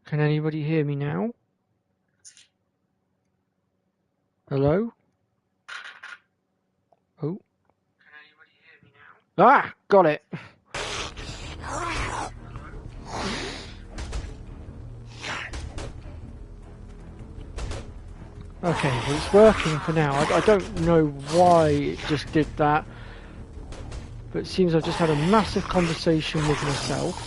Can anybody hear me now? Hello? Oh. Can anybody hear me now? Ah! Got it! Okay, well it's working for now. I don't know why it just did that. But it seems I've just had a massive conversation with myself.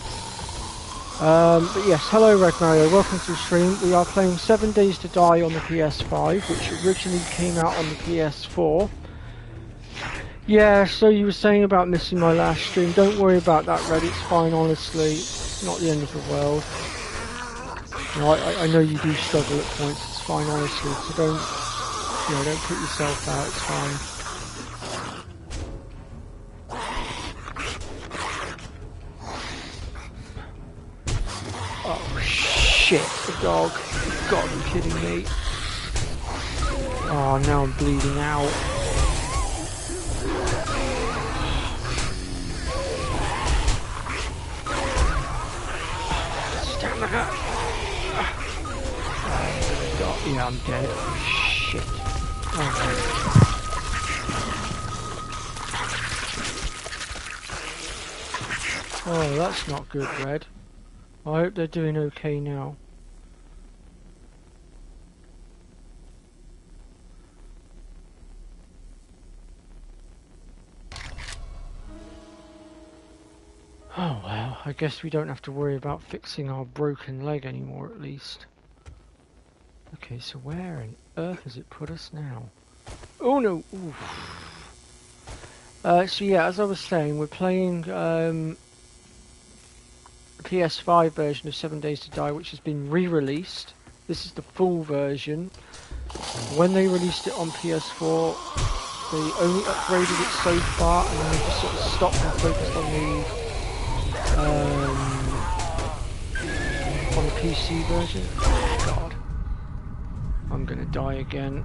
But yes, hello Red Mario, welcome to the stream. We are playing 7 Days to Die on the ps5, which originally came out on the PS4. Yeah, so you were saying about missing my last stream. Don't worry about that, Red, it's fine, honestly. It's not the end of the world. You know, I know you do struggle at points, it's fine, honestly, so don't put yourself out, it's fine. Oh shit, the dog. You've got to be kidding me. Oh, now I'm bleeding out. Stamina. Yeah, I'm dead. Shit. Oh, that's not good, Red. I hope they're doing okay now. Oh well, I guess we don't have to worry about fixing our broken leg anymore at least. Okay, so where on earth has it put us now? Oh no! So yeah, as I was saying, we're playing the PS5 version of 7 Days to Die, which has been re-released. This is the full version. When they released it on PS4, they only upgraded it so far, and then they just sort of stopped and focused on the PC version. Oh god. I'm gonna die again.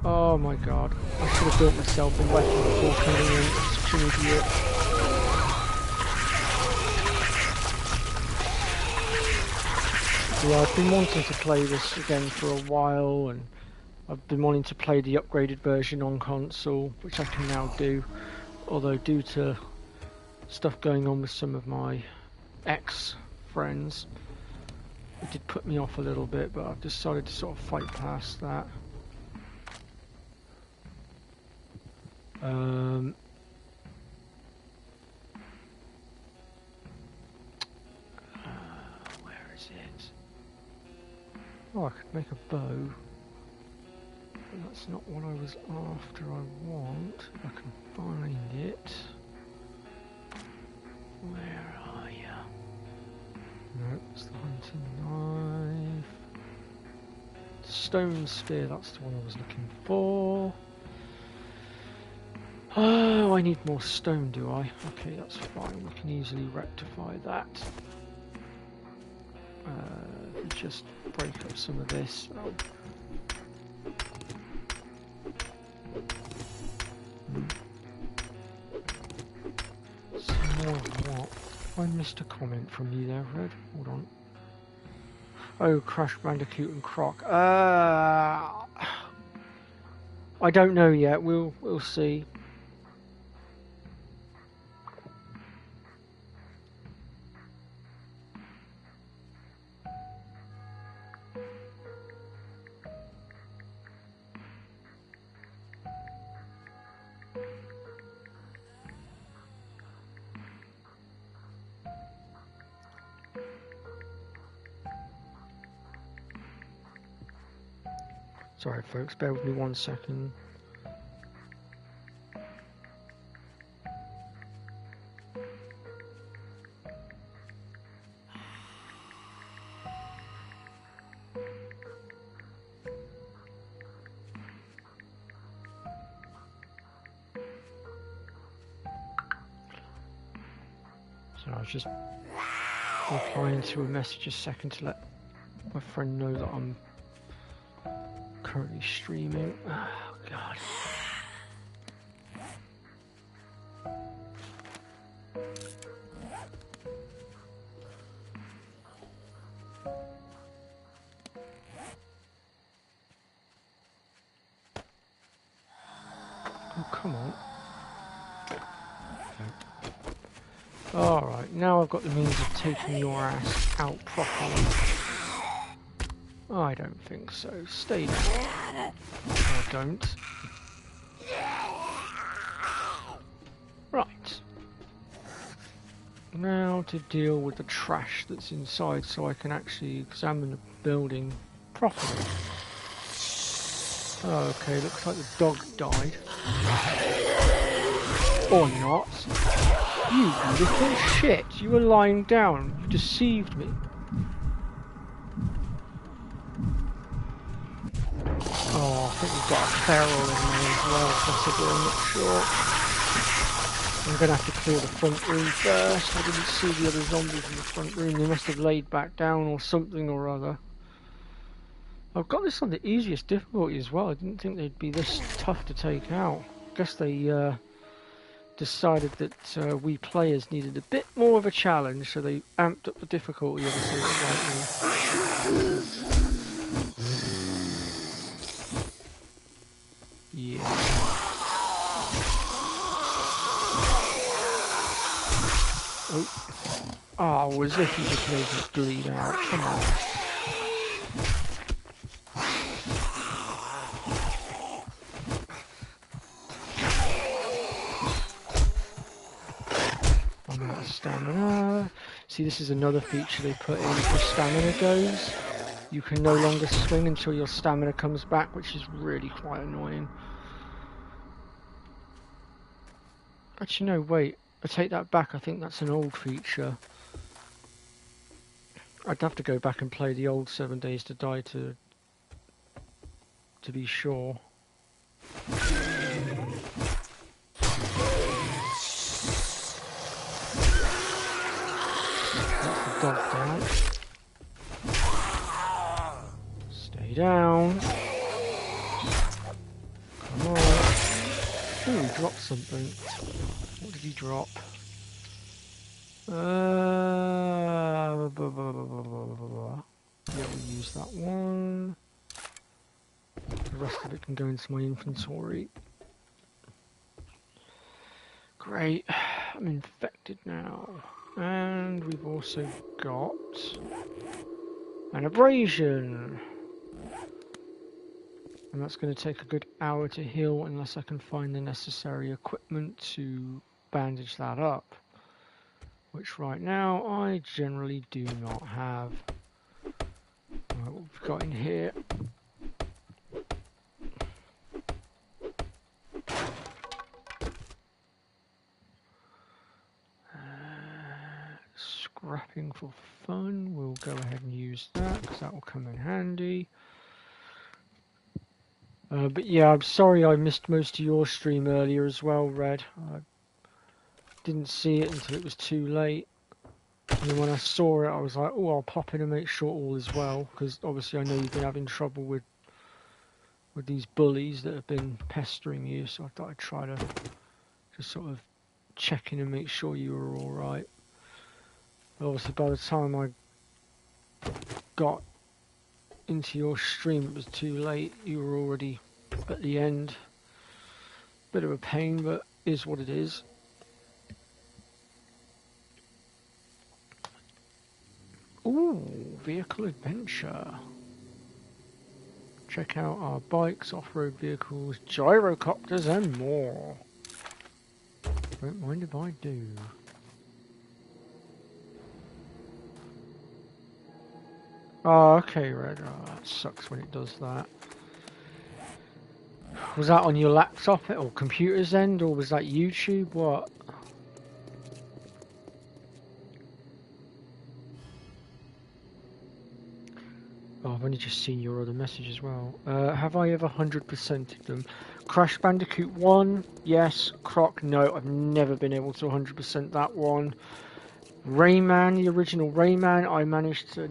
Oh my god. I should have built myself a weapon before coming in. Such an idiot. Yeah, I've been wanting to play this again for a while, and I've been wanting to play the upgraded version on console, which I can now do. Although due to stuff going on with some of my ex-friends, it did put me off a little bit, but I've decided to sort of fight past that. Where is it? Oh, I could make a bow. But that's not what I was after. I want. If I can find it. Where are you? No, it's the hunting knife. Stone spear, that's the one I was looking for. Oh, I need more stone, do I? Okay, that's fine. We can easily rectify that. Just break up some of this. Oh. Some more of what? I missed a comment from you there, Red. Hold on. Oh, Crash Bandicoot and Croc. I don't know yet. We'll see. Sorry folks, bear with me 1 second. So I was just replying to a message a second to let my friend know that I'm currently streaming. Oh god. Oh, come on. Alright, now I've got the means of taking your ass out properly. I don't think so. Stay down. Or don't. Right. Now to deal with the trash that's inside so I can actually examine the building properly. Oh, okay, looks like the dog died. Or not. You little shit, you were lying down. You deceived me. Oh, I think we've got a feral in there as well, possibly, I'm not sure. I'm going to have to clear the front room first. I didn't see the other zombies in the front room. They must have laid back down or something or other. I've got this on the easiest difficulty as well. I didn't think they'd be this tough to take out. I guess they decided that we players needed a bit more of a challenge, so they amped up the difficulty ever so slightly. Yeah. Oh, as if he just made me bleed out. Come on. I'm out of stamina. See, this is another feature they put in for stamina goes. You can no longer swing until your stamina comes back, which is really quite annoying. Actually, no, wait. I take that back. I think that's an old feature. I'd have to go back and play the old 7 Days to Die to be sure. Dog down. Stay down. Come on. Ooh, he dropped something. What did he drop? Yeah, we'll use that one. The rest of it can go into my inventory. Great. I'm infected now. And we've also got an abrasion. And that's going to take a good hour to heal unless I can find the necessary equipment to bandage that up. Which right now I generally do not have. Right, what we've got in here. Scrapping for fun, we'll go ahead and use that because that will come in handy. But yeah, I'm sorry I missed most of your stream earlier as well, Red. I didn't see it until it was too late. And then when I saw it, I was like, oh, I'll pop in and make sure all is well. Because obviously I know you've been having trouble with these bullies that have been pestering you. So I thought I'd try to just sort of check in and make sure you were alright. Obviously by the time I got into your stream it was too late. You were already at the end. Bit of a pain, but is what it is. Ooh, vehicle adventure. Check out our bikes, off-road vehicles, gyrocopters and more. Don't mind if I do. Oh, okay, Red. Oh, that sucks when it does that. Was that on your laptop or computer's end, or was that YouTube? What? Oh, I've only just seen your other message as well. Have I ever 100%ed them? Crash Bandicoot 1, yes. Croc, no. I've never been able to 100% that one. Rayman, the original Rayman, I managed to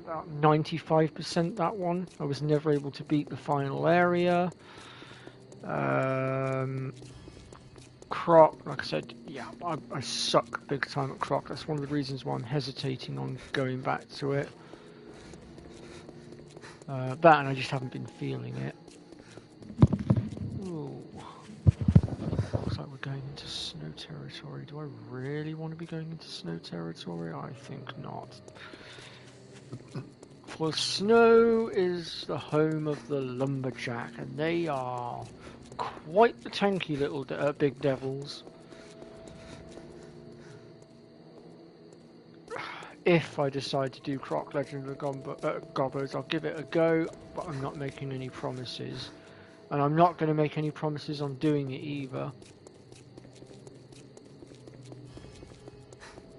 about 95% that one. I was never able to beat the final area. Croc, like I said, yeah, I suck big time at Croc. That's one of the reasons why I'm hesitating on going back to it. That and I just haven't been feeling it. Ooh. going into snow territory. Do I really want to be going into snow territory? I think not. For snow is the home of the lumberjack, and they are quite the tanky little big devils. If I decide to do Croc Legend of the Gobbers, I'll give it a go, but I'm not making any promises. And I'm not going to make any promises on doing it either.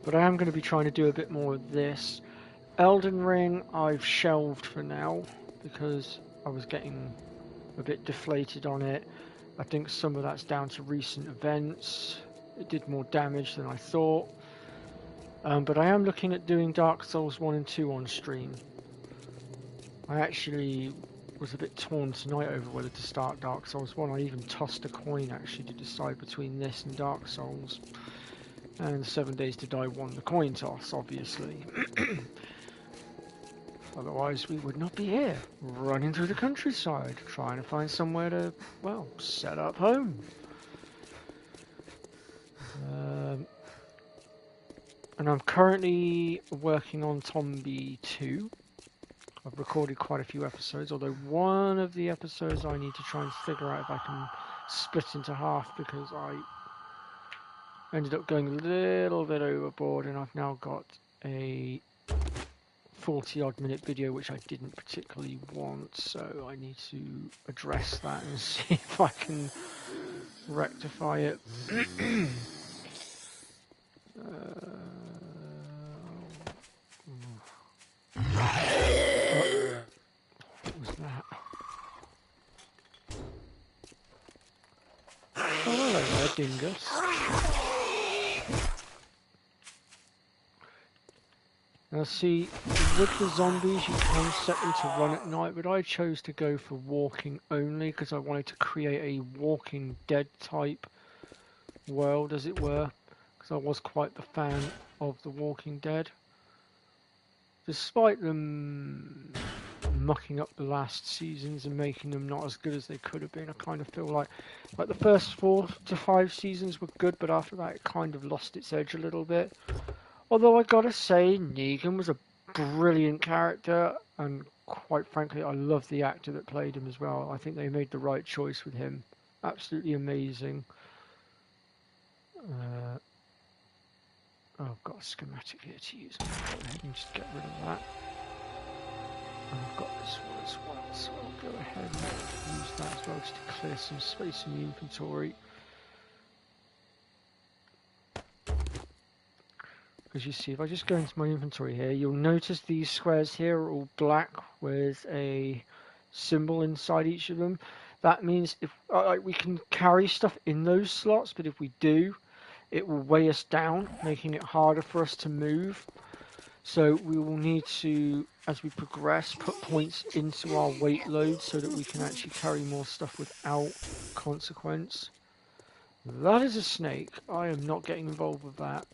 But I am going to be trying to do a bit more of this. Elden Ring I've shelved for now because I was getting a bit deflated on it. I think some of that's down to recent events. It did more damage than I thought. But I am looking at doing Dark Souls 1 and 2 on stream. I actually was a bit torn tonight over whether to start Dark Souls 1. I even tossed a coin actually to decide between this and Dark Souls. And 7 Days to Die won the coin toss, obviously. Otherwise we would not be here, running through the countryside, trying to find somewhere to, well, set up home. And I'm currently working on Tombi 2. I've recorded quite a few episodes, although one of the episodes I need to try and figure out if I can split into half because I ended up going a little bit overboard and I've now got a 40-odd minute video which I didn't particularly want, so I need to address that and see if I can rectify it. What was that? Oh, hello there, dingus. Now see, with the zombies you can set them to run at night, but I chose to go for walking only because I wanted to create a Walking Dead type world, as it were, because I was quite the fan of the Walking Dead. Despite them mucking up the last seasons and making them not as good as they could have been, I kind of feel like the first 4 to 5 seasons were good, but after that it kind of lost its edge a little bit. Although I gotta say, Negan was a brilliant character, and quite frankly I love the actor that played him as well. I think they made the right choice with him. Absolutely amazing. Oh, I've got a schematic here to use. I'll go ahead and just get rid of that. And I've got this one as well, so I'll go ahead and use that as well just to clear some space in the inventory. Because you see, if I just go into my inventory here, you'll notice these squares here are all black with a symbol inside each of them. That means if we can carry stuff in those slots, but if we do, it will weigh us down, making it harder for us to move. So we will need to, as we progress, put points into our weight load so that we can actually carry more stuff without consequence. That is a snake. I am not getting involved with that.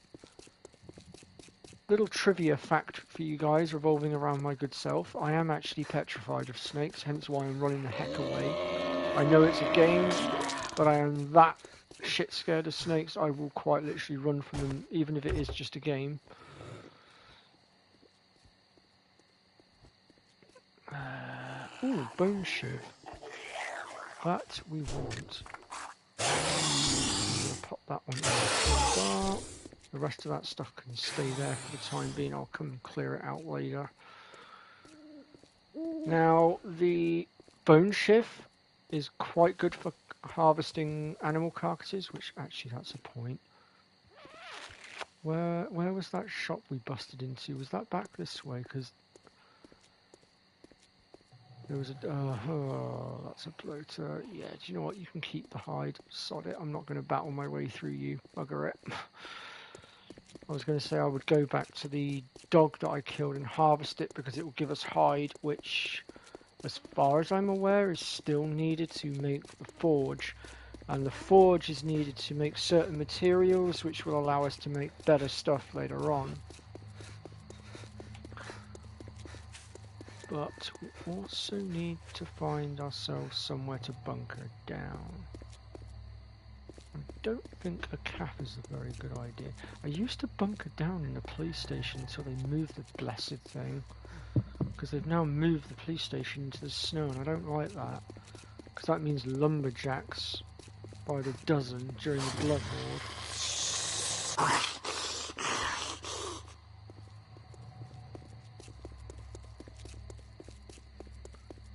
Little trivia fact for you guys revolving around my good self. I am actually petrified of snakes, hence why I'm running the heck away. I know it's a game, but I am that shit scared of snakes, I will quite literally run from them, even if it is just a game. Ooh, bone shiv. That we want. I'm going to pop that one in the bar. The rest of that stuff can stay there for the time being. I'll come and clear it out later. Now, the bone shiv is quite good for harvesting animal carcasses, which actually that's a point. Where was that shop we busted into? Was that back this way? Because there was a... oh, that's a bloater. Yeah, do you know what? You can keep the hide. Sod it. I'm not going to battle my way through you. Bugger it. I was going to say I would go back to the dog that I killed and harvest it because it will give us hide, which, as far as I'm aware, is still needed to make the forge. And the forge is needed to make certain materials, which will allow us to make better stuff later on. But we also need to find ourselves somewhere to bunker down. don't think a cap is a very good idea. I used to bunker down in the police station until they moved the blessed thing. Because they've now moved the police station into the snow, and I don't like that. Because that means lumberjacks by the dozen during the Blood Horde.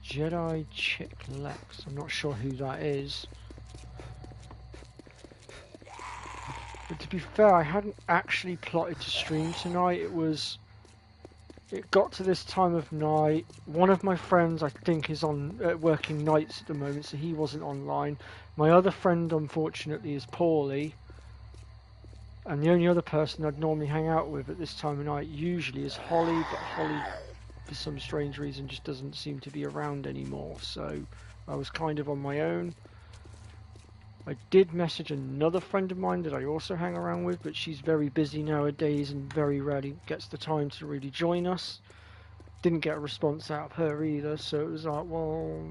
Jedi Chick Lex. I'm not sure who that is. But to be fair, I hadn't actually plotted to stream tonight. It got to this time of night. One of my friends, I think, is on working nights at the moment, so he wasn't online. My other friend, unfortunately, is poorly. And the only other person I'd normally hang out with at this time of night usually is Holly, but Holly, for some strange reason, just doesn't seem to be around anymore. So I was kind of on my own. I did message another friend of mine that I also hang around with, but she's very busy nowadays and very rarely gets the time to really join us. Didn't get a response out of her either, so it was like, well,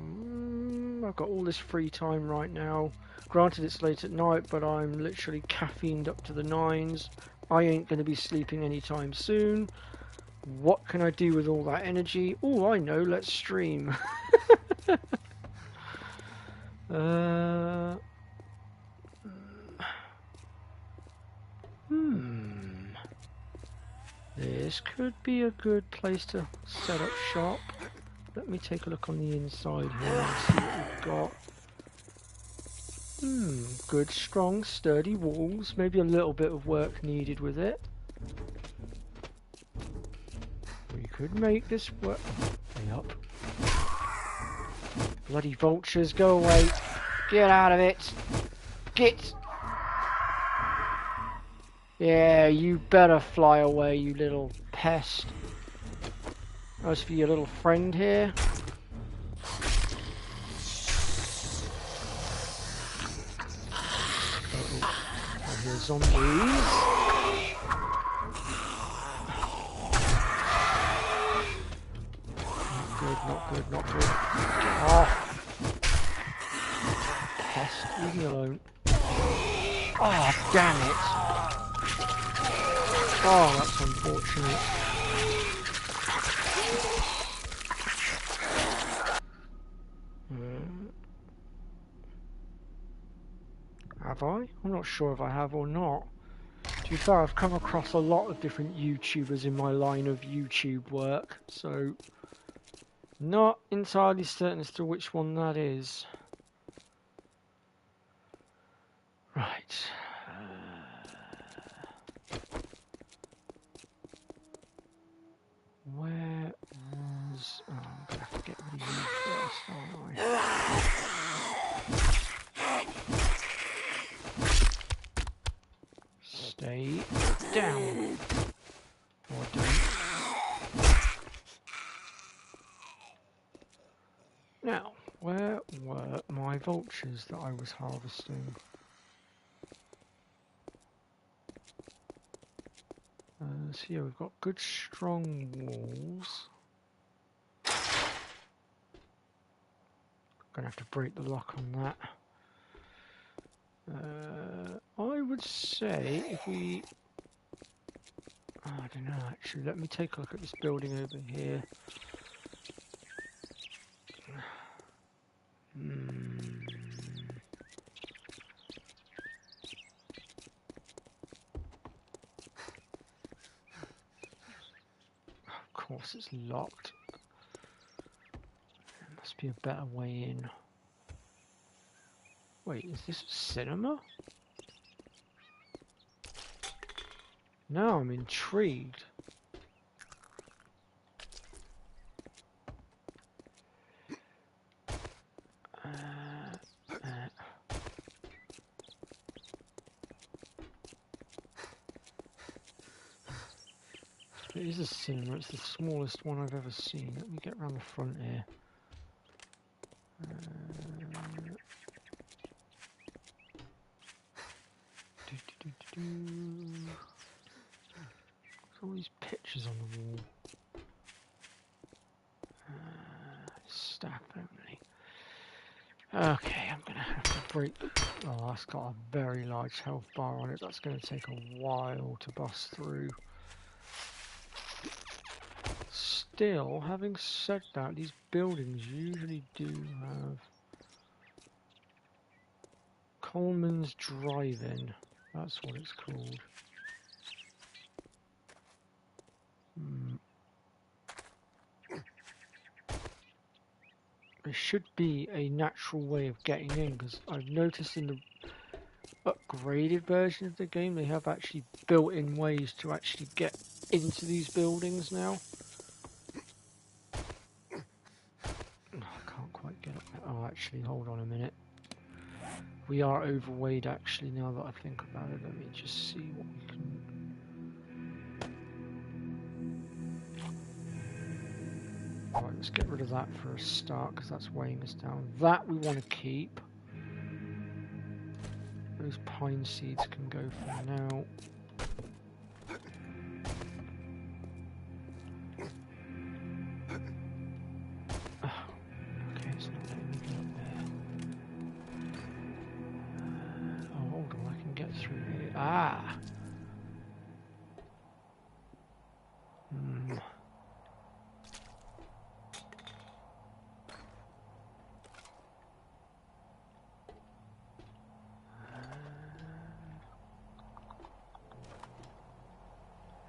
I've got all this free time right now. Granted, it's late at night, but I'm literally caffeined up to the nines. I ain't going to be sleeping anytime soon. What can I do with all that energy? Oh, I know, let's stream. This could be a good place to set up shop. Let me take a look on the inside here and see what we've got. Good, strong, sturdy walls. Maybe a little bit of work needed with it. We could make this work. Stay up. Bloody vultures, go away. Get out of it. Get. Yeah, you better fly away, you little pest. As for your little friend here. I hear zombies. Not good, not good, not good. Get off. Pest, leave me alone. Oh, damn it. Oh, that's unfortunate. Have I? I'm not sure if I have or not. To be fair, I've come across a lot of different YouTubers in my line of YouTube work, so not entirely certain as to which one that is. Right. Where was... Oh, I'm going to have to get rid of you first, aren't I? Stay down. Or don't. Now, where were my vultures that I was harvesting? So yeah, we've got good strong walls. Gonna have to break the lock on that. I would say if we... Oh, I don't know actually, let me take a look at this building over here. Of course it's locked. There must be a better way in. Wait, is this a cinema? No, I'm intrigued. It is a cinema, it's the smallest one I've ever seen. Let me get around the front here. There's all these pictures on the wall. Staff only. Okay, I'm gonna have to great. Oh, that's got a very large health bar on it. That's going to take a while to bust through. Still, having said that, these buildings usually do have Coleman's Drive-In. That's what it's called. There should be a natural way of getting in, because I've noticed in the upgraded version of the game they have actually built-in ways to actually get into these buildings now. Oh, I can't quite get up there. Oh, actually, hold on a minute. We are overweight, actually, now that I think about it. Let me just see what we can... Right, let's get rid of that for a start, because that's weighing us down. That we want to keep. Those pine seeds can go for now. Okay, it's not letting me get up there. Oh, hold on, I can get through here. Ah!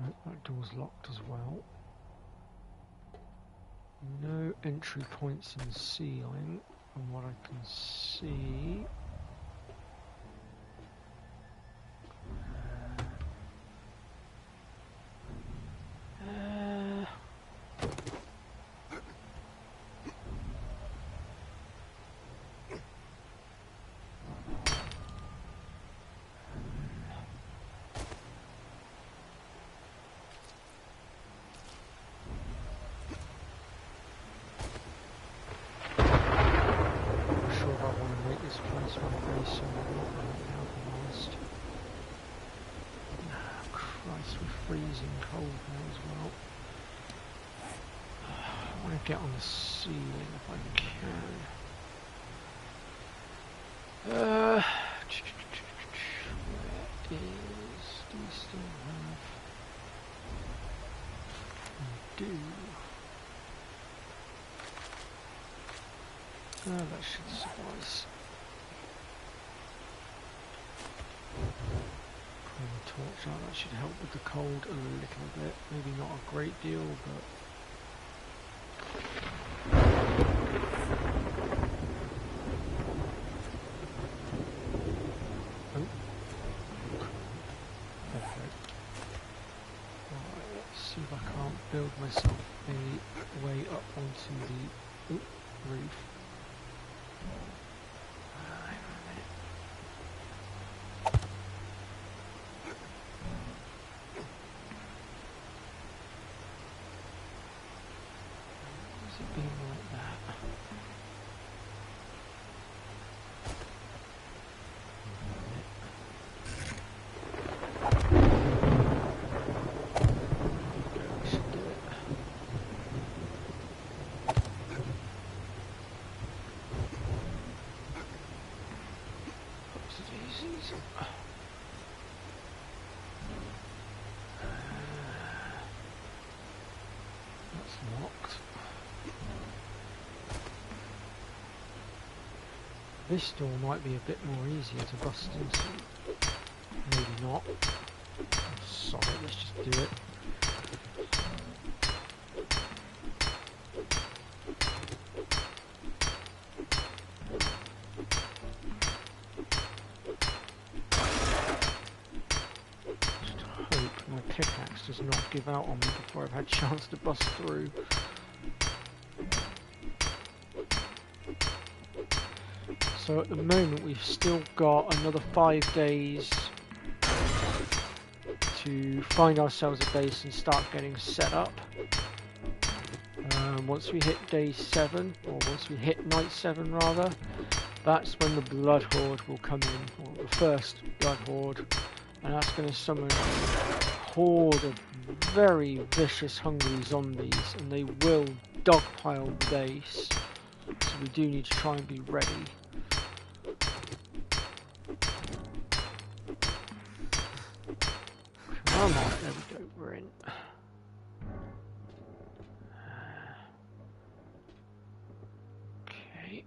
Nope, that door's locked as well. No entry points in the ceiling, from what I can see. Freezing cold now as well. I want to get on the ceiling if I can. Where do we still have? We do. Oh, that should suffice. The torch out, that should help with the cold a little bit. Maybe not a great deal, but perfect. Alright, let's see if I can't build myself a way up onto the roof. This door might be a bit more easier to bust into. Maybe not. Sorry, let's just do it. Just hope my pickaxe does not give out on me before I've had a chance to bust through. So at the moment we've still got another 5 days to find ourselves a base and start getting set up. Once we hit day 7, or once we hit night 7 rather, that's when the Blood Horde will come in, or the first Blood Horde, and that's going to summon a horde of very vicious hungry zombies, and they will dogpile the base, so we do need to try and be ready. Come on, there we go, we're in. Okay.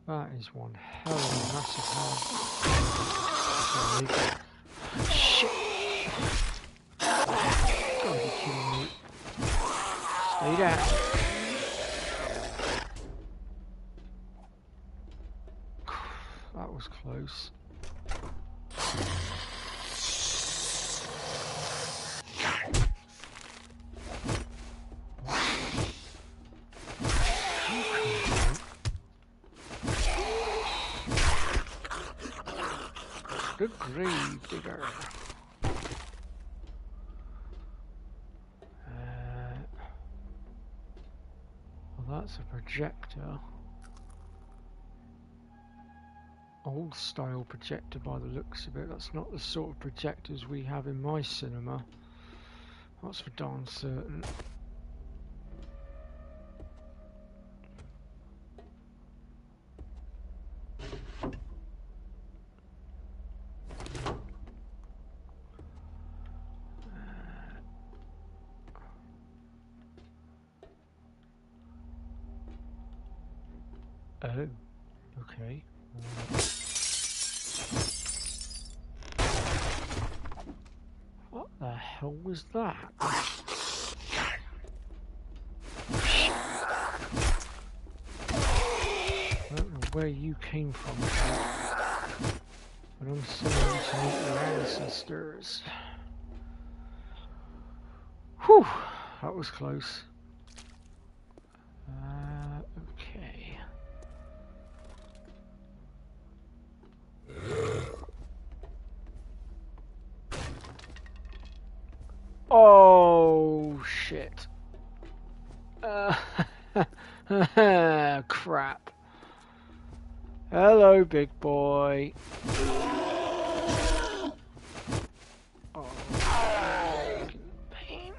That is one hell of a massive hole. Shit! Gotta be kidding me. Stay down. That was close. The grave digger. Well, that's a projector. Old style projector by the looks of it. That's not the sort of projectors we have in my cinema. That's for darn certain. Oh, okay. What the hell was that? I don't know where you came from, but I'm sending you to meet your ancestors. Whew, that was close. Okay. Oh shit. Crap. Hello, big boy. Oh, pain.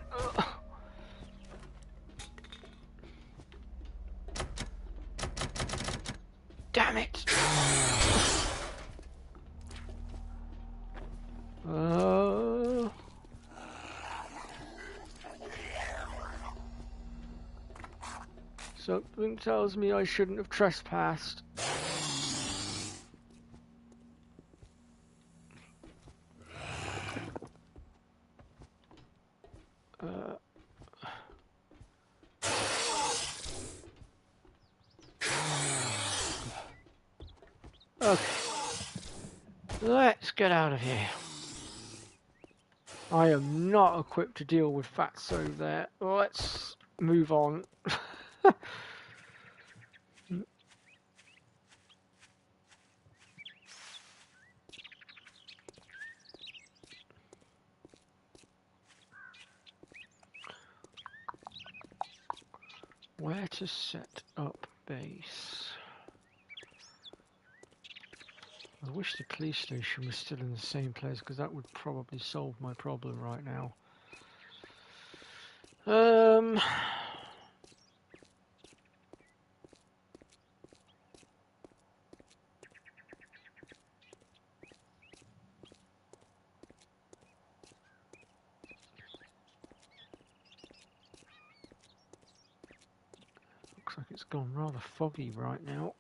Damn it. Something tells me I shouldn't have trespassed. Okay. Let's get out of here. I am not equipped to deal with fatso there. Let's move on. Where to set up base? I wish the police station was still in the same place, because that would probably solve my problem right now. Looks like it's gone rather foggy right now.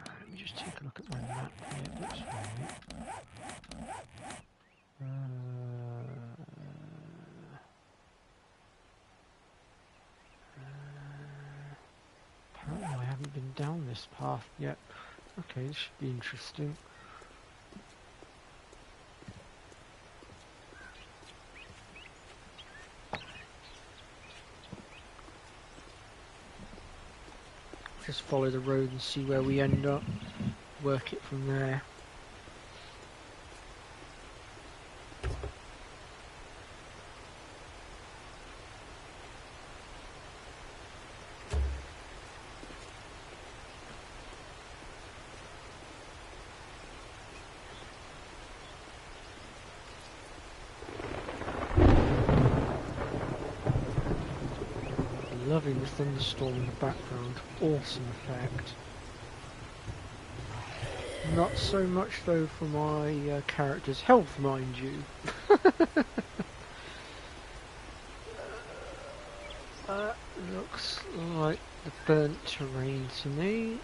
Let me just take a look at my map here. That's right. Apparently I haven't been down this path yet. Okay, this should be interesting. Just follow the road and see where we end up. Work it from there. loving the thunderstorm in the background. Awesome effect. Not so much though for my character's health, mind you. That looks like the burnt terrain to me.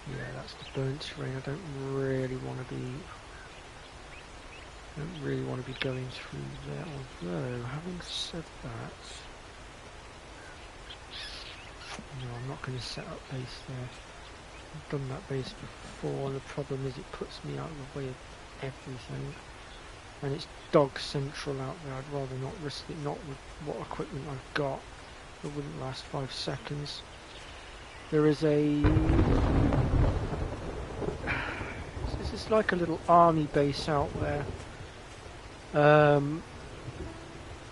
Yeah, that's the burnt terrain. I don't really want to be going through there. Although, having said that, no, I'm not going to set up base there. I've done that base before, and the problem is it puts me out of the way of everything. And it's dog central out there. I'd rather not risk it, not with what equipment I've got. It wouldn't last 5 seconds. There is a... This is like a little army base out there.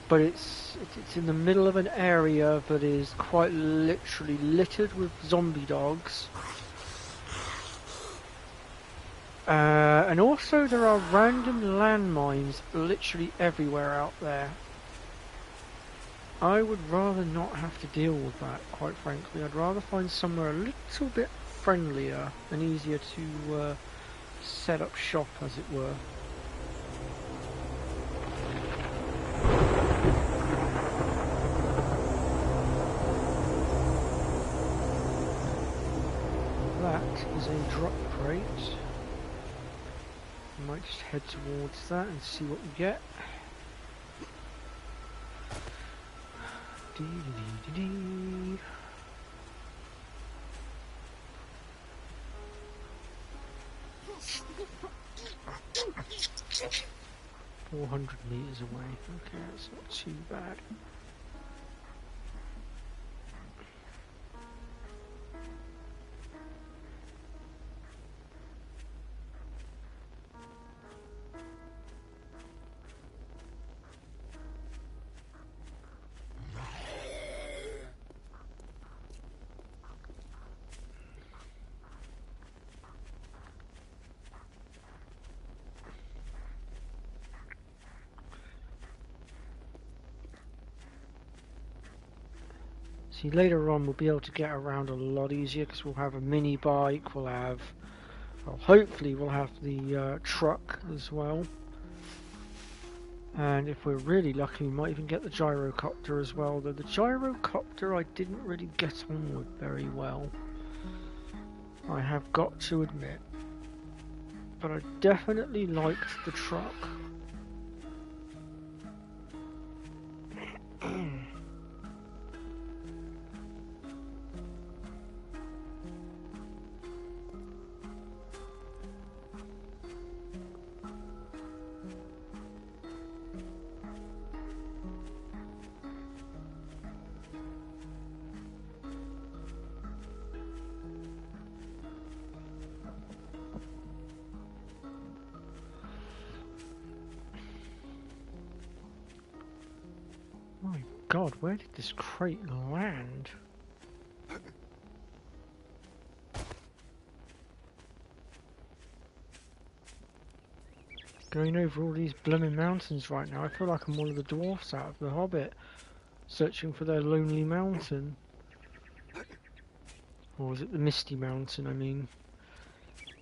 But it's in the middle of an area that is quite literally littered with zombie dogs. And also there are random landmines literally everywhere out there. I would rather not have to deal with that, quite frankly. I'd rather find somewhere a little bit friendlier and easier to set up shop, as it were. That is a drop crate. I might just head towards that and see what we get. Dee-dee-dee-dee-dee. 400 meters away. Okay, that's not too bad. See, later on we'll be able to get around a lot easier because we'll have a mini bike, we'll have, well, hopefully we'll have the truck as well. And if we're really lucky, we might even get the gyrocopter as well, though the gyrocopter I didn't really get on with very well, I have got to admit. But I definitely liked the truck. My God, where did this crate land? Going over all these blooming mountains right now, I feel like I'm one of the dwarfs out of The Hobbit, searching for their lonely mountain. Or is it the Misty Mountain, I mean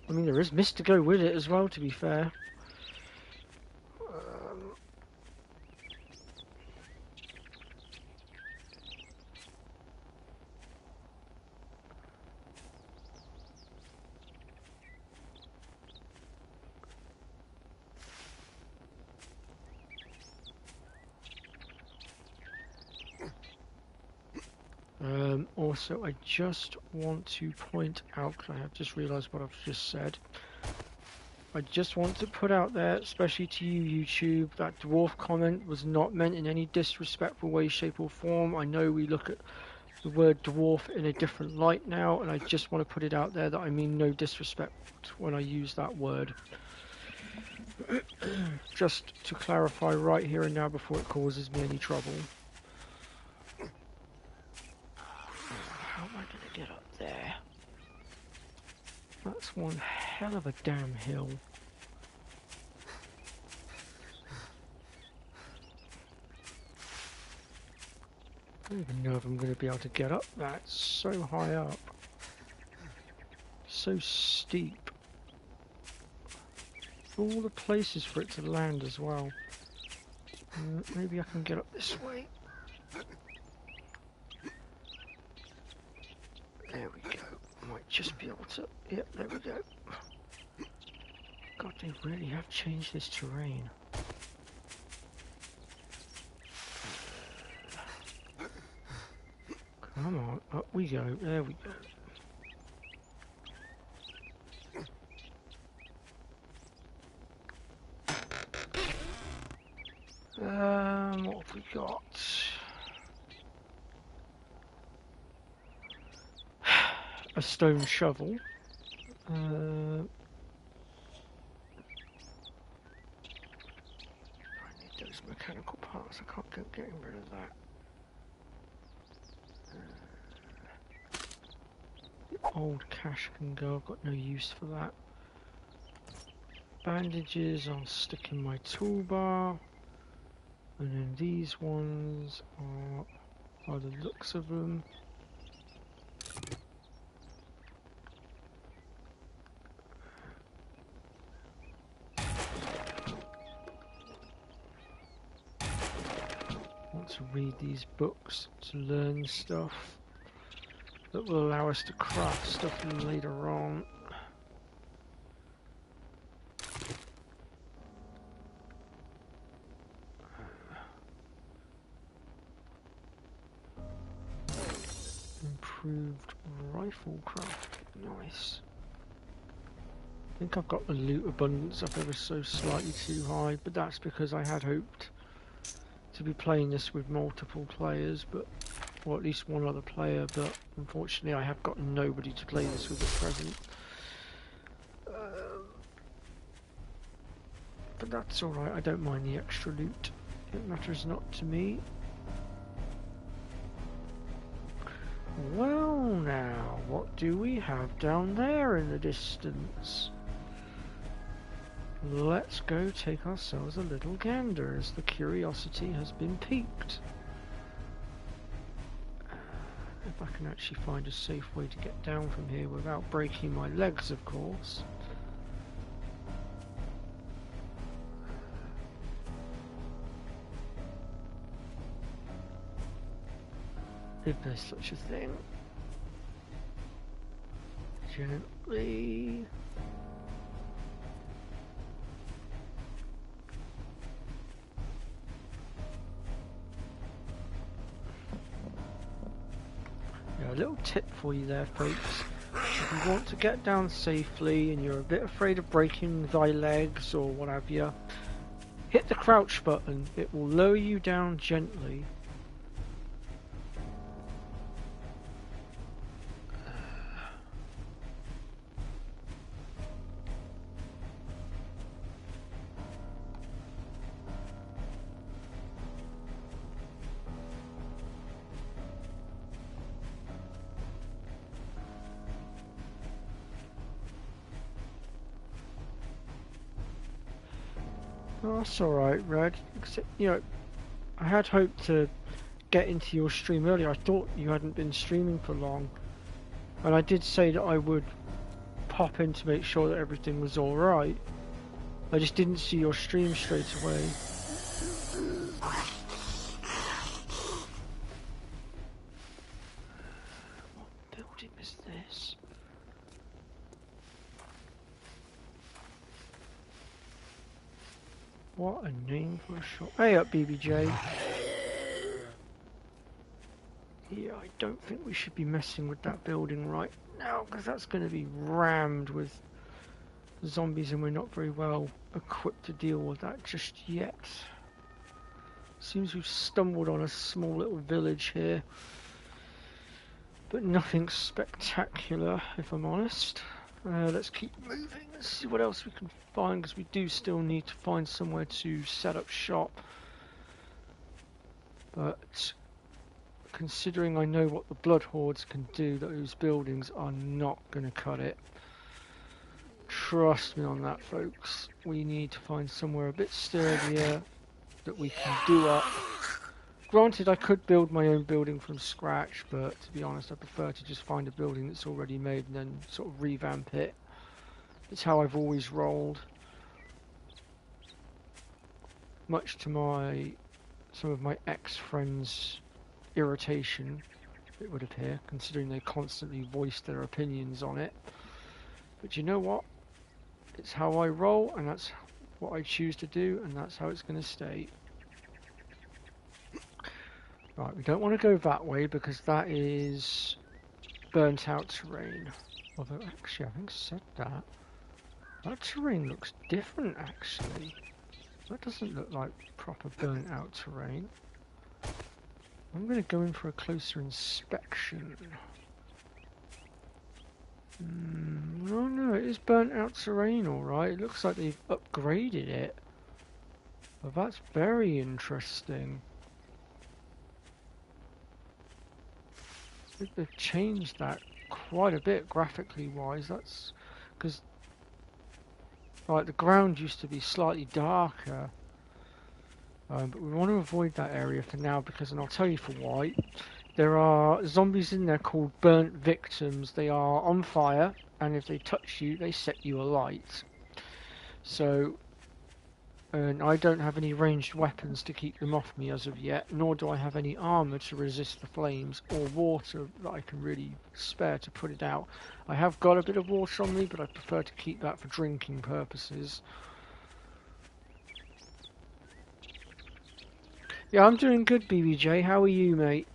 there is mist to go with it as well, to be fair. Also, I just want to point out, because I have just realised what I've just said. I just want to put out there, especially to you, YouTube, that dwarf comment was not meant in any disrespectful way, shape or form. I know we look at the word dwarf in a different light now, and I just want to put it out there that I mean no disrespect when I use that word. Just to clarify right here and now before it causes me any trouble. How am I going to get up there? That's one hell of a damn hill. don't even know if I'm going to be able to get up that. It's so high up. So steep. All the places for it to land as well. Maybe I can get up this way. There we go. Might just be able to... Yep, there we go. God, they really have changed this terrain. Come on, up we go. There we go. What have we got? A stone shovel. I need those mechanical parts. I can't get getting rid of that. The old cash can go. I've got no use for that. Bandages I'll stick in my toolbar. And then these ones are, by the looks of them, I want to read these books to learn stuff that will allow us to craft stuff later on. Improved rifle craft, nice. I think I've got the loot abundance up ever so slightly too high, but that's because I had hoped to be playing this with multiple players, but or at least one other player, but unfortunately I have got nobody to play this with at present. But that's alright, I don't mind the extra loot. It matters not to me. Well now, what do we have down there in the distance? Let's go take ourselves a little gander, as the curiosity has been piqued. If I can actually find a safe way to get down from here without breaking my legs, of course. If there's such a thing. Gently. Yeah, a little tip for you there, folks. If you want to get down safely and you're a bit afraid of breaking thy legs or what have you, hit the crouch button. It will lower you down gently. Oh, that's alright, Red. Except, you know, I had hoped to get into your stream earlier. I thought you hadn't been streaming for long. And I did say that I would pop in to make sure that everything was alright. I just didn't see your stream straight away. What building is this? What a name for a shop. Hey up, BBJ. Yeah, I don't think we should be messing with that building right now, because that's going to be rammed with zombies and we're not very well equipped to deal with that just yet. Seems we've stumbled on a small little village here, but nothing spectacular, if I'm honest. Let's keep moving. Let's see what else we can find, because we do still need to find somewhere to set up shop. But considering I know what the blood hordes can do, those buildings are not going to cut it. Trust me on that, folks. We need to find somewhere a bit sturdier that we can do up Granted, I could build my own building from scratch, but to be honest, I prefer to just find a building that's already made and then sort of revamp it. It's how I've always rolled. Much to some of my ex-friends' irritation, it would appear, considering they constantly voice their opinions on it. But you know what? It's how I roll, and that's what I choose to do, and that's how it's going to stay. Right, we don't want to go that way because that is burnt out terrain. Although, actually, I think I said that. That terrain looks different, actually. That doesn't look like proper burnt out terrain. I'm going to go in for a closer inspection. Oh no, it is burnt out terrain, alright. It looks like they've upgraded it. Well, that's very interesting. They've changed that quite a bit graphically wise. That's because like the ground used to be slightly darker, but we want to avoid that area for now because, and I'll tell you for why. There are zombies in there called burnt victims. They are on fire, and if they touch you, they set you alight. So, and I don't have any ranged weapons to keep them off me as of yet, nor do I have any armor to resist the flames, or water that I can really spare to put it out. I have got a bit of water on me, but I prefer to keep that for drinking purposes. Yeah, I'm doing good, BBJ. How are you, mate?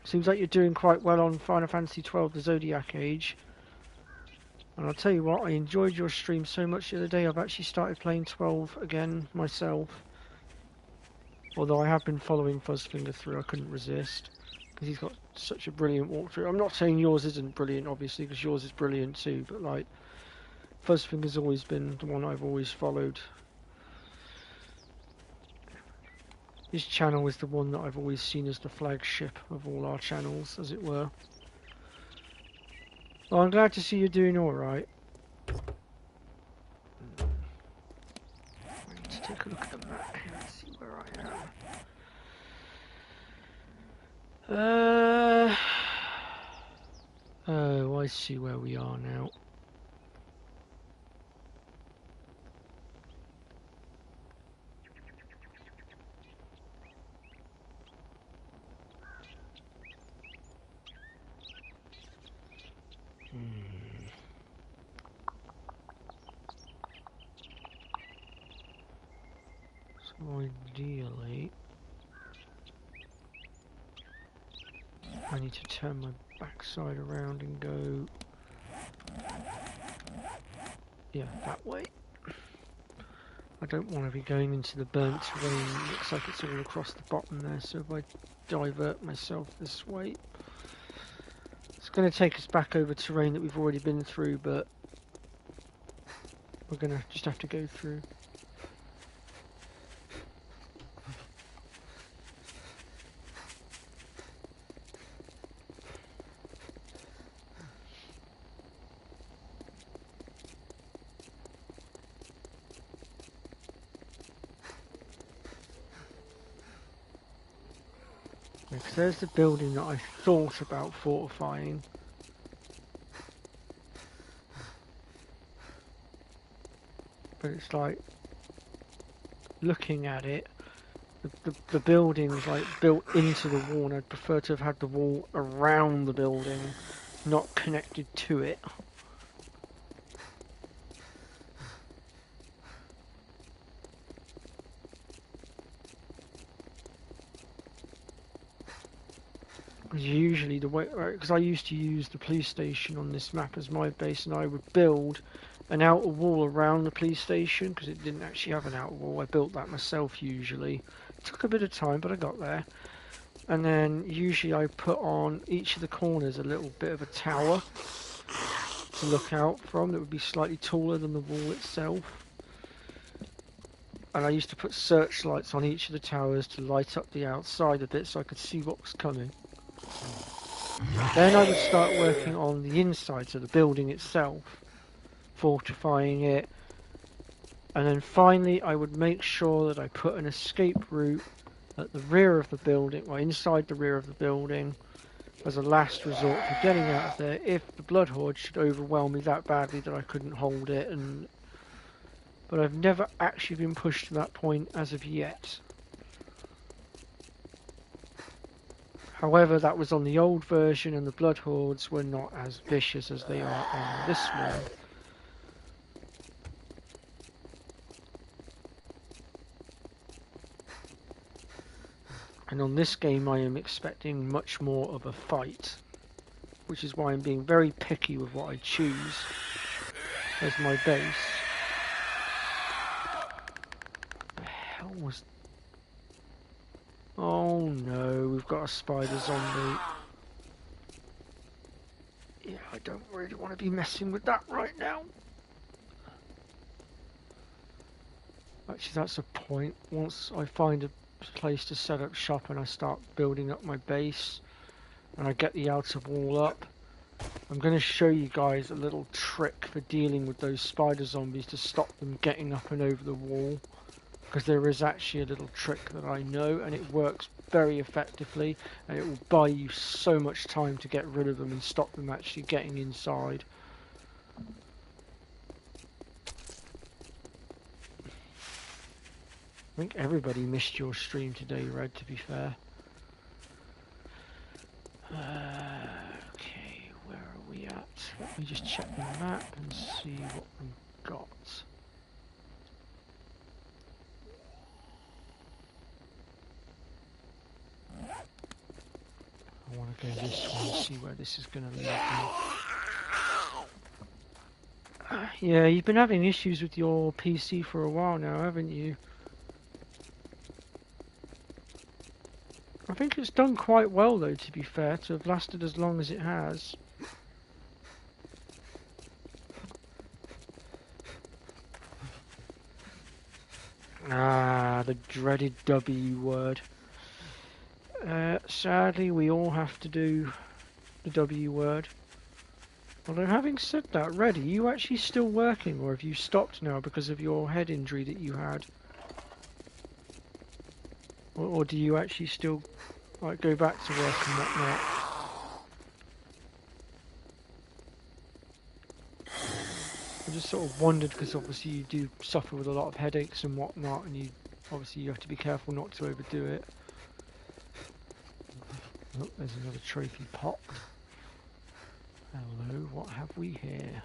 Seems like you're doing quite well on Final Fantasy XII, the Zodiac Age. And I'll tell you what, I enjoyed your stream so much the other day, I've actually started playing 12 again myself. Although I have been following Fuzzfinger through, I couldn't resist. Because he's got such a brilliant walkthrough. I'm not saying yours isn't brilliant, obviously, because yours is brilliant too. But like, Fuzzfinger's always been the one I've always followed. His channel is the one that I've always seen as the flagship of all our channels, as it were. Well, I'm glad to see you're doing alright. I need to take a look at the map here and see where I am. Oh, I see where we are now. So ideally, I need to turn my backside around and go, yeah, that way. I don't want to be going into the burnt terrain. It looks like it's all across the bottom there, so if I divert myself this way, it's going to take us back over terrain that we've already been through, but we're going to just have to go through. Because there's the building that I thought about fortifying. But it's like, looking at it, the building's like built into the wall, and I'd prefer to have had the wall around the building, not connected to it. Usually the way, because I used to use the police station on this map as my base, and I would build an outer wall around the police station because it didn't actually have an outer wall. I built that myself usually. It took a bit of time, but I got there. And then usually I put on each of the corners a little bit of a tower to look out from that would be slightly taller than the wall itself. And I used to put searchlights on each of the towers to light up the outside a bit so I could see what was coming. Then I would start working on the insides of the building itself, fortifying it, And then finally I would make sure that I put an escape route at the rear of the building, or inside the rear of the building, as a last resort for getting out of there if the Blood Horde should overwhelm me that badly that I couldn't hold it. But I've never actually been pushed to that point as of yet. However, that was on the old version and the Blood Hordes were not as vicious as they are on this one. And on this game I am expecting much more of a fight, which is why I'm being very picky with what I choose as my base. What the hell was... Oh no, we've got a spider zombie. Yeah, I don't really want to be messing with that right now. Actually, that's a point. Once I find a place to set up shop and I start building up my base and I get the outer wall up, I'm going to show you guys a little trick for dealing with those spider zombies to stop them getting up and over the wall, because there is actually a little trick that I know and it works very effectively and it will buy you so much time to get rid of them and stop them actually getting inside. I think everybody missed your stream today, Red, to be fair. Okay, where are we at? Let me just check the map and see what we've got. I want to go this way and see where this is going to lead me. Yeah, you've been having issues with your PC for a while now, haven't you? I think it's done quite well though, to be fair, to have lasted as long as it has. Ah, the dreaded W word. Sadly, we all have to do the W word. Although having said that, Red, are you actually still working, or have you stopped now because of your head injury that you had? Or do you actually still like go back to work and whatnot? I just sort of wondered, because obviously you do suffer with a lot of headaches and whatnot, and you have to be careful not to overdo it. Oh, there's another trophy pot. Hello, what have we here?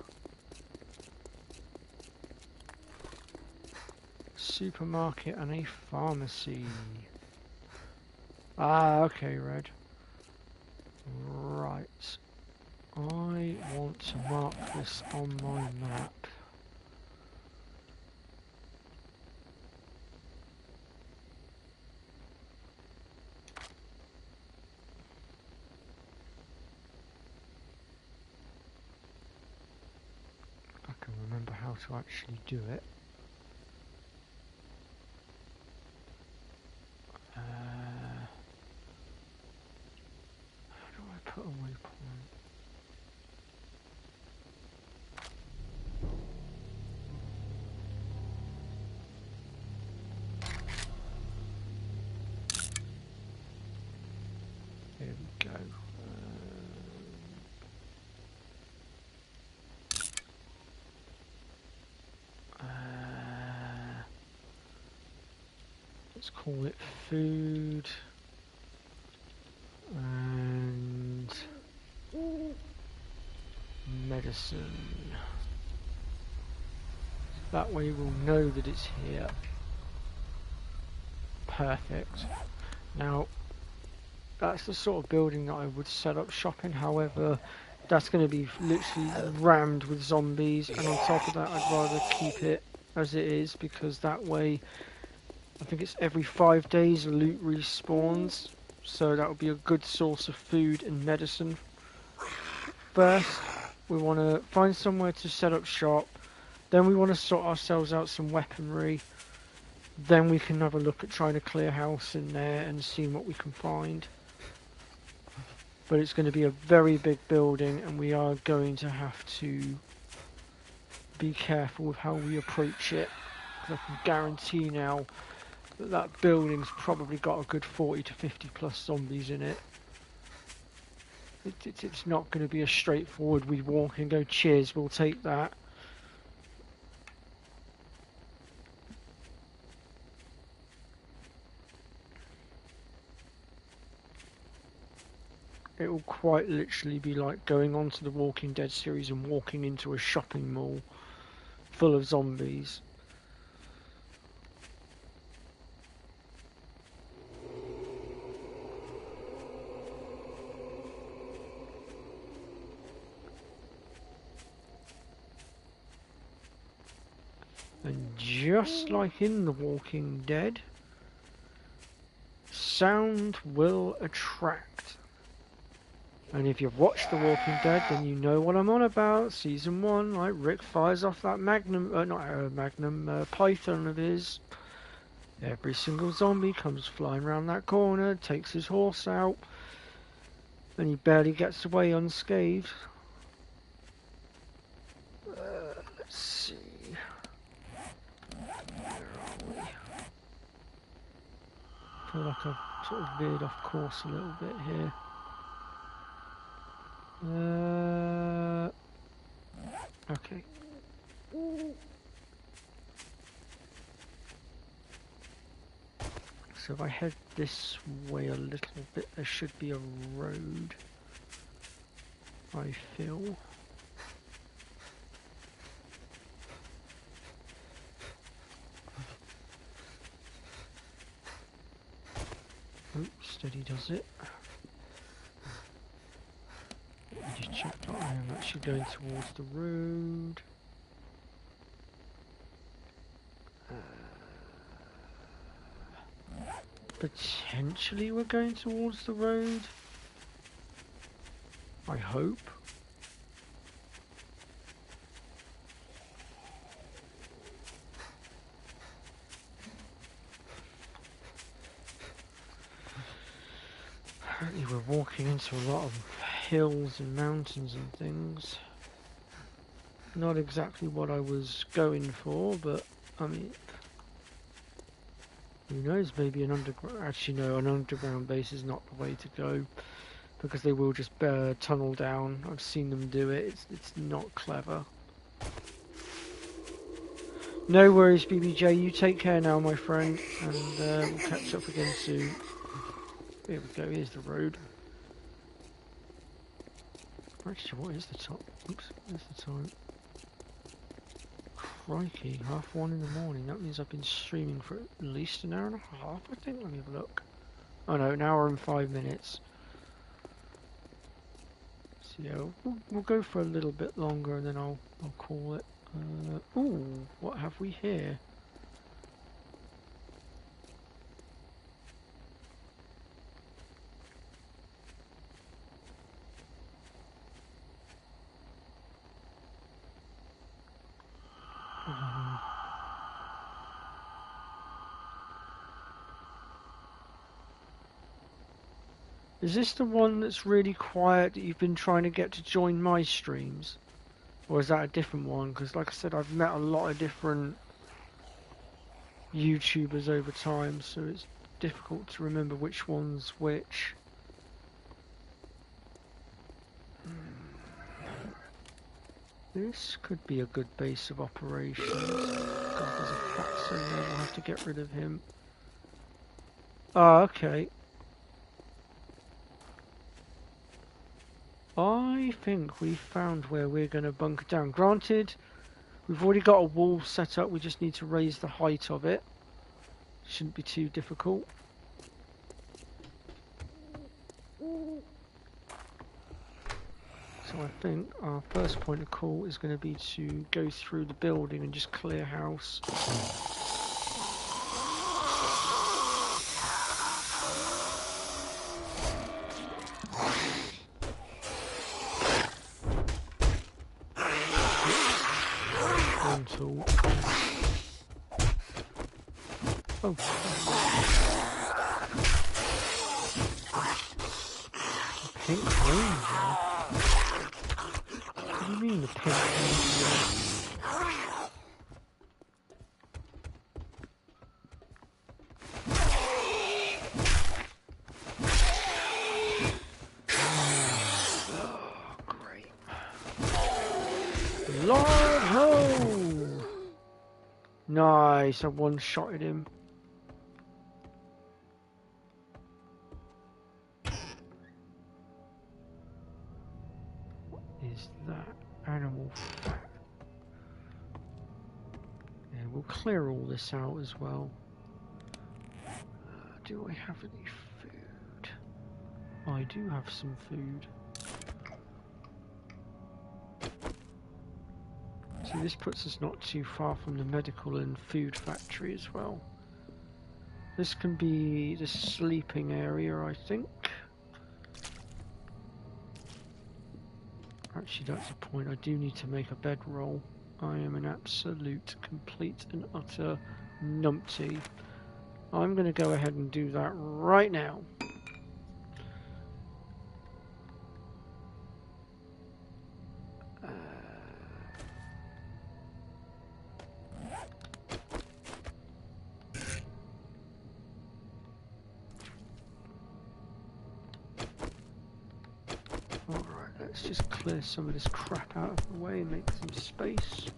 Supermarket and a pharmacy. Ah, okay, Red. Right. I want to mark this on my map. I can remember how to actually do it. How do I put a waypoint? There we go. Let's call it food and medicine. That way we'll know that it's here. Perfect. Now, that's the sort of building that I would set up shop in. However, that's going to be literally rammed with zombies, and on top of that I'd rather keep it as it is, because that way I think it's every 5 days loot respawns, so that would be a good source of food and medicine. First, we want to find somewhere to set up shop, then we want to sort ourselves out some weaponry, then we can have a look at trying to clear house in there and see what we can find. But it's going to be a very big building, and we are going to have to be careful with how we approach it. because I can guarantee now that that building's probably got a good 40 to 50 plus zombies in it. It's not going to be a straightforward we walk and go, cheers, we'll take that. It will quite literally be like going onto the Walking Dead series and walking into a shopping mall full of zombies. And just like in The Walking Dead, sound will attract. And if you've watched The Walking Dead, then you know what I'm on about. Season 1, like Rick fires off that python of his. Every single zombie comes flying around that corner, takes his horse out, and he barely gets away unscathed. Let's see. Where are we? I feel like I've sort of veered off course a little bit here. Okay. So if I head this way a little bit, there should be a road, I feel. Oh, steady does it. Let me just check that I am actually going towards the road. Potentially we're going towards the road. I hope. Apparently we're walking into a lot of hills and mountains and things. Not exactly what I was going for, but I mean, who knows, maybe an underground... Actually no, an underground base is not the way to go, because they will just tunnel down. I've seen them do it. It's not clever. No worries, BBJ. You take care now, my friend, and we'll catch up again soon. Here we go. Here's the road. Actually, what is the time? Oops, where's the time? Crikey, 1:30 in the morning. That means I've been streaming for at least an hour and a half, I think. Let me have a look. Oh no, an hour and 5 minutes. So yeah, we'll go for a little bit longer and then I'll call it. Ooh, what have we here? Is this the one that's really quiet that you've been trying to get to join my streams? Or is that a different one? Because like I said, I've met a lot of different YouTubers over time, so it's difficult to remember which one's which. This could be a good base of operations. God, there's a fatso there, we'll have to get rid of him. Ah, okay. I think we found where we're going to bunker down. Granted, we've already got a wall set up, we just need to raise the height of it. Shouldn't be too difficult. So I think our first point of call is going to be to go through the building and just clear house. Oh. Pink ranger? What do you mean the pink ranger? alive! Ho! Nice, I one-shotted him. What is that? Animal fat. Yeah, we'll clear all this out as well. Do I have any food? I do have some food. So this puts us not too far from the medical and food factory as well. This can be the sleeping area, I think. Actually, that's a point. I do need to make a bedroll. I am an absolute, complete and utter numpty. I'm going to go ahead and do that right now. Alright, let's just clear some of this crap out of the way and make some space.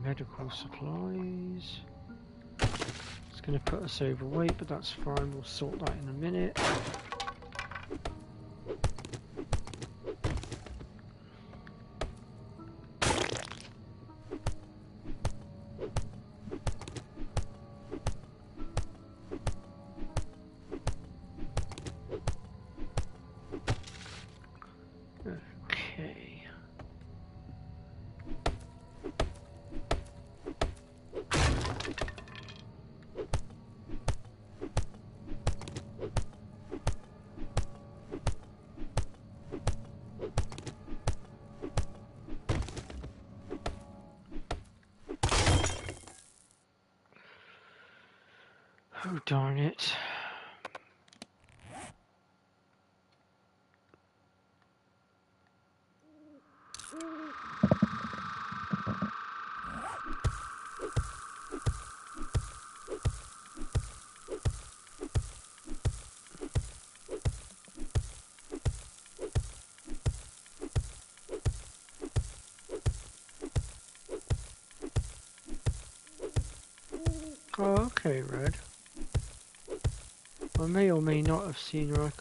Medical supplies. It's going to put us overweight, but that's fine. We'll sort that in a minute. Okay. Oh, darn it. Oh, okay, Red. I may or may not have seen her.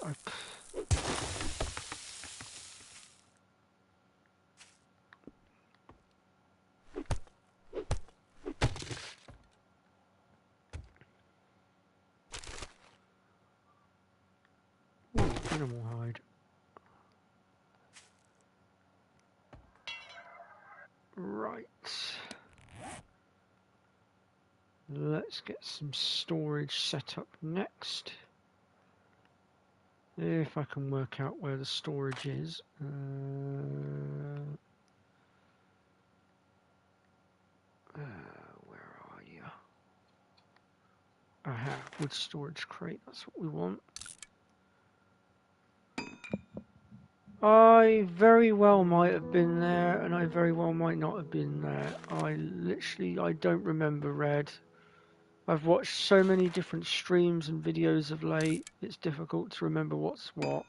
Ooh, animal hide. Right. Let's get some storage set up next. If I can work out where the storage is. Where are you? Aha, wood storage crate, that's what we want. I very well might have been there, and I very well might not have been there. I don't remember, Red. I've watched so many different streams and videos of late, it's difficult to remember what's what.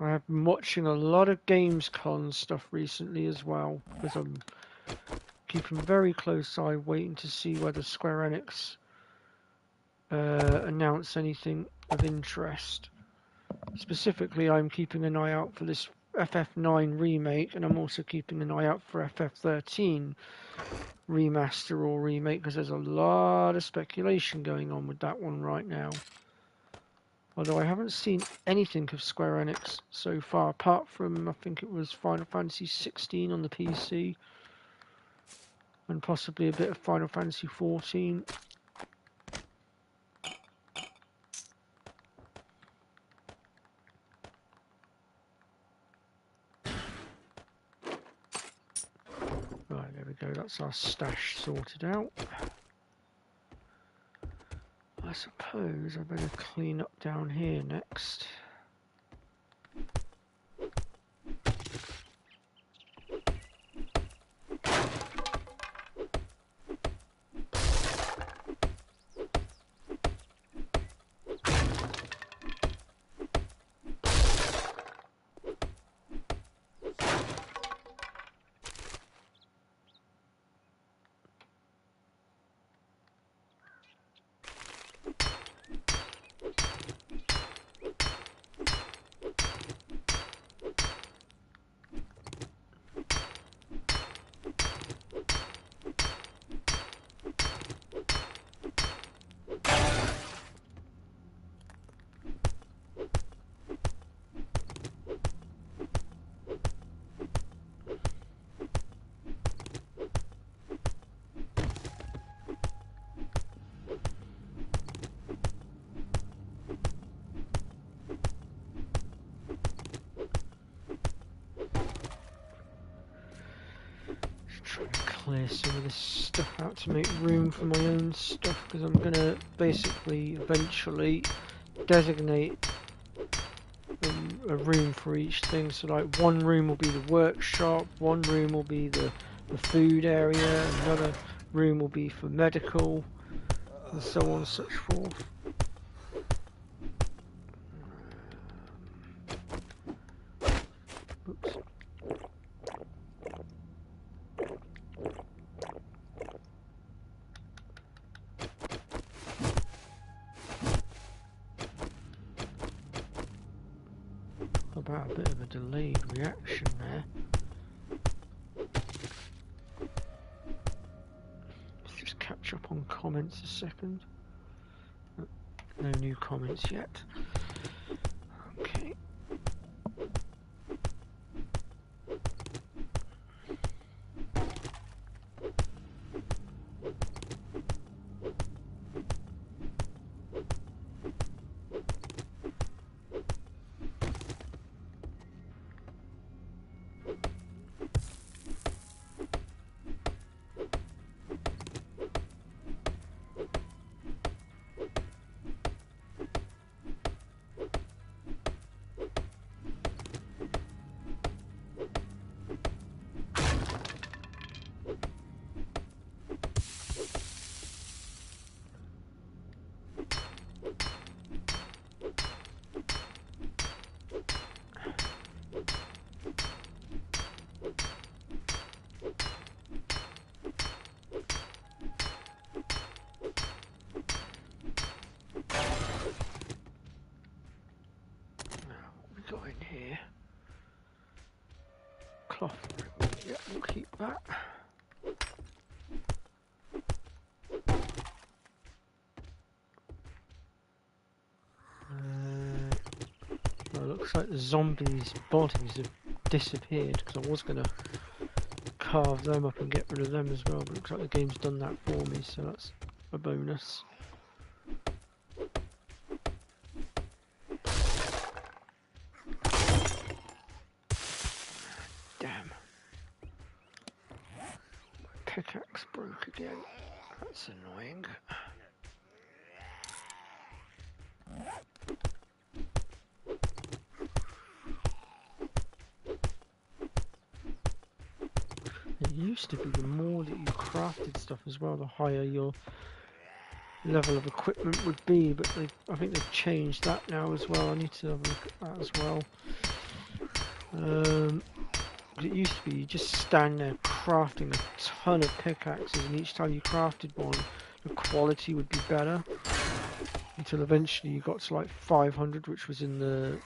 I have been watching a lot of Gamescom stuff recently as well, because I'm keeping very close eye waiting to see whether Square Enix announce anything of interest. Specifically, I'm keeping an eye out for this FF9 remake, and I'm also keeping an eye out for FF13 remaster or remake, because there's a lot of speculation going on with that one right now. Although I haven't seen anything of Square Enix so far, apart from, I think it was Final Fantasy 16 on the PC, and possibly a bit of Final Fantasy 14. Right, there we go, that's our stash sorted out. I suppose I better clean up down here next. Try to clear some of this stuff out to make room for my own stuff, because I'm going to basically eventually designate a room for each thing. So like one room will be the workshop, one room will be the food area, another room will be for medical, and so on and such forth. Oops. About a bit of a delayed reaction there. Let's just catch up on comments a second. No new comments yet. Okay. Got in here. Cloth. Yeah, we'll keep that. Well, it looks like the zombies' bodies have disappeared, because I was going to carve them up and get rid of them as well, but it looks like the game's done that for me, so that's a bonus. Damn. Pickaxe broke again. That's annoying. It used to be the more that you crafted stuff as well, the higher your level of equipment would be, but I think they've changed that now as well. I need to have a look at that as well. It used to be you just stand there crafting a ton of pickaxes, and each time you crafted one, the quality would be better, until eventually you got to like 500, which was in the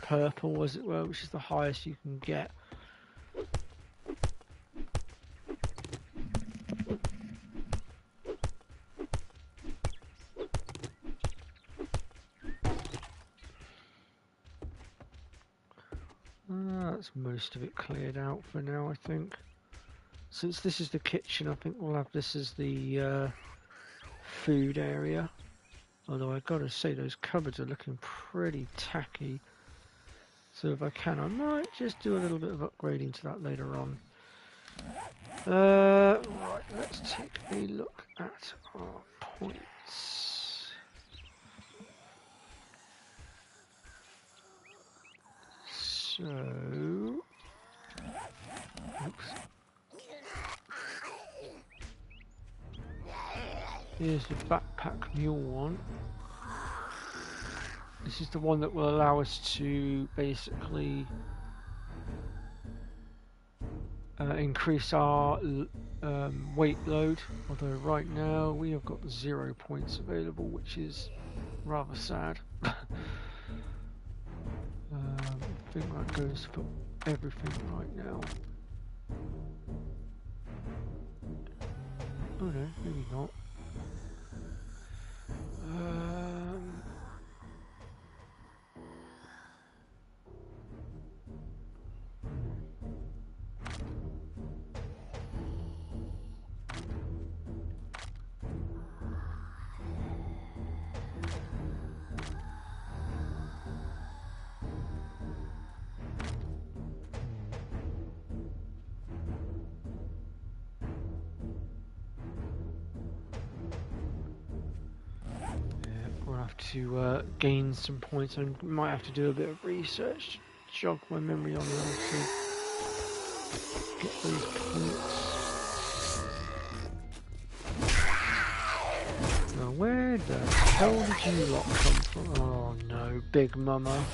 purple, as it were, which is the highest you can get. That's most of it cleared out for now, I think. Since this is the kitchen, I think we'll have this as the food area. Although I've got to say, those cupboards are looking pretty tacky. So if I can, I might just do a little bit of upgrading to that later on. Right, let's take a look at our points. So, oops. Here's the backpack mule one. This is the one that will allow us to basically increase our weight load, although right now we have got 0 points available, which is rather sad. I think that goes for everything right now. Oh no, maybe not. We'll have to gain some points. I might have to do a bit of research, jog my memory on how to get those points. Now, where the hell did you lot come from? Oh no, Big Mama.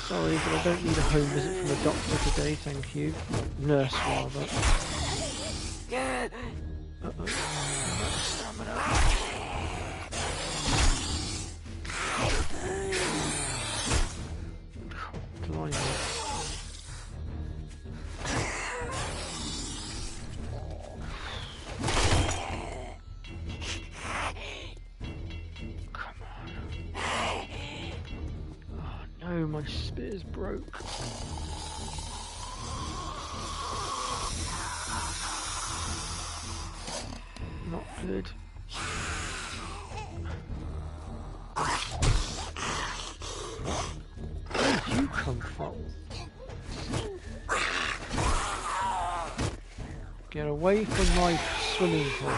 Sorry, but I don't need a home visit from a doctor today, thank you. Nurse, rather. Stamina. Blimey. Come on. Oh no, my spear's broke. Not good. Where did you come from? Get away from my swimming pool.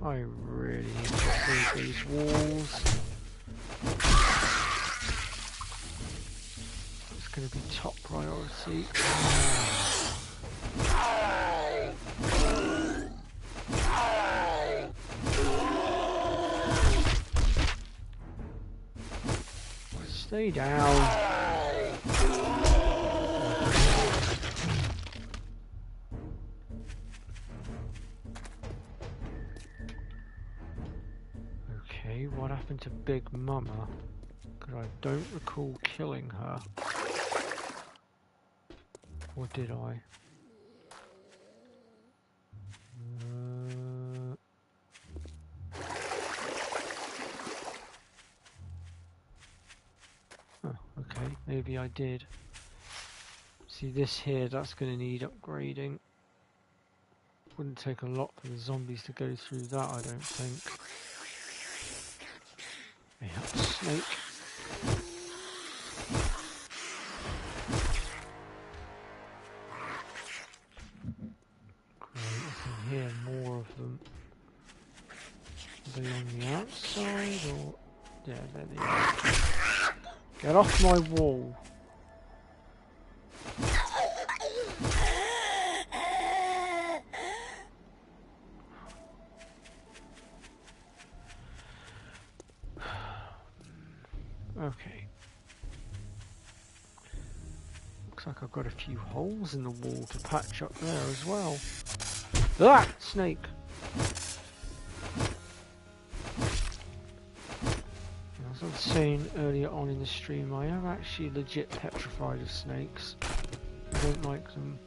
I really need to clear these walls. It's going to be top priority. Stay down. What happened to Big Mama? Because I don't recall killing her. Or did I? Oh, okay, maybe I did. See this here, that's going to need upgrading. Wouldn't take a lot for the zombies to go through that, I don't think. Yeah, snake. Great, I can hear more of them. Are they on the outside or... Yeah, there they are. Get off my wall. Okay. Looks like I've got a few holes in the wall to patch up there as well. Ah! Snake! As I was saying earlier on in the stream, I am actually legit petrified of snakes. I don't like them.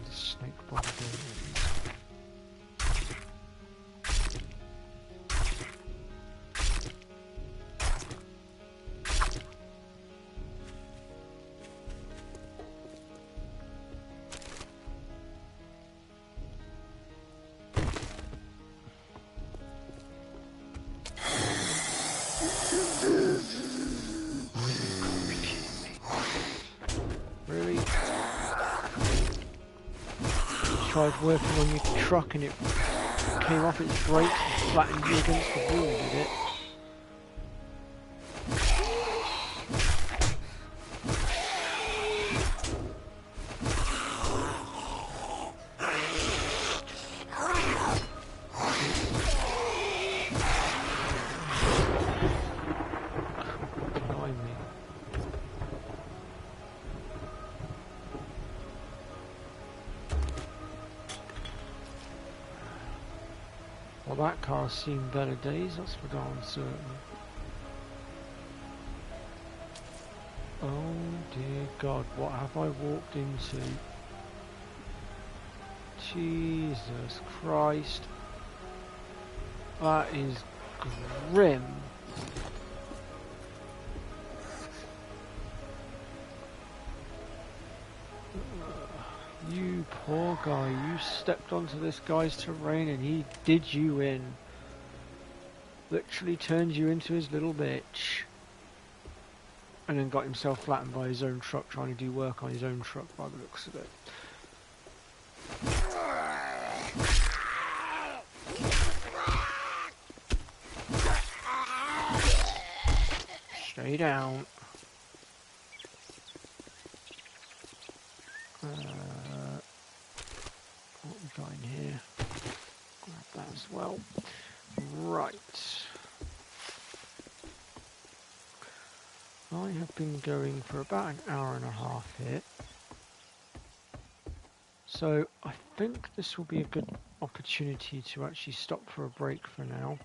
there's a snake body there. Really? Tried working on your truck and it came off its brakes and flattened you against the wall, did it? Behind me. Well, that car's seen better days, that's for darn certain. Oh dear God, what have I walked into? Jesus Christ. That is grim. You poor guy, you stepped onto this guy's terrain and he did you in. Literally turned you into his little bitch. And then got himself flattened by his own truck trying to do work on his own truck by the looks of it. Stay down. What we got in here? Grab that as well. Right. I have been going for about an hour and a half here. So I think this will be a good opportunity to actually stop for a break for now.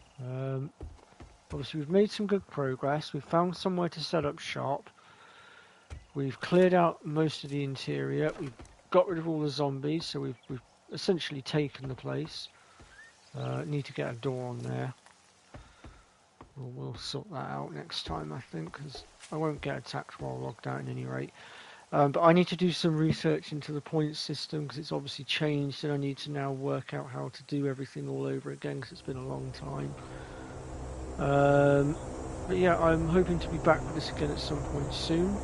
Obviously we've made some good progress. We've found somewhere to set up shop. We've cleared out most of the interior. We've got rid of all the zombies, so we've essentially taken the place. Need to get a door on there. We'll sort that out next time, I think, because I won't get attacked while logged out at any rate. But I need to do some research into the point system because it's obviously changed, and I need to now work out how to do everything all over again because it's been a long time. But yeah, I'm hoping to be back with this again at some point soon.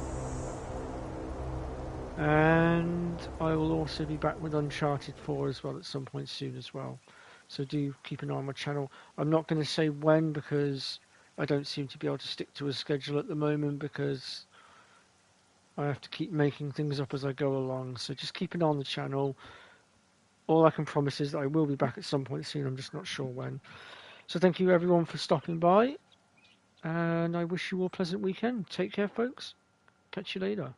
And I will also be back with Uncharted 4 as well at some point soon as well. So do keep an eye on my channel. I'm not going to say when because I don't seem to be able to stick to a schedule at the moment because I have to keep making things up as I go along. So just keep an eye on the channel. All I can promise is that I will be back at some point soon. I'm just not sure when. So thank you everyone for stopping by. And I wish you all a pleasant weekend. Take care, folks. Catch you later.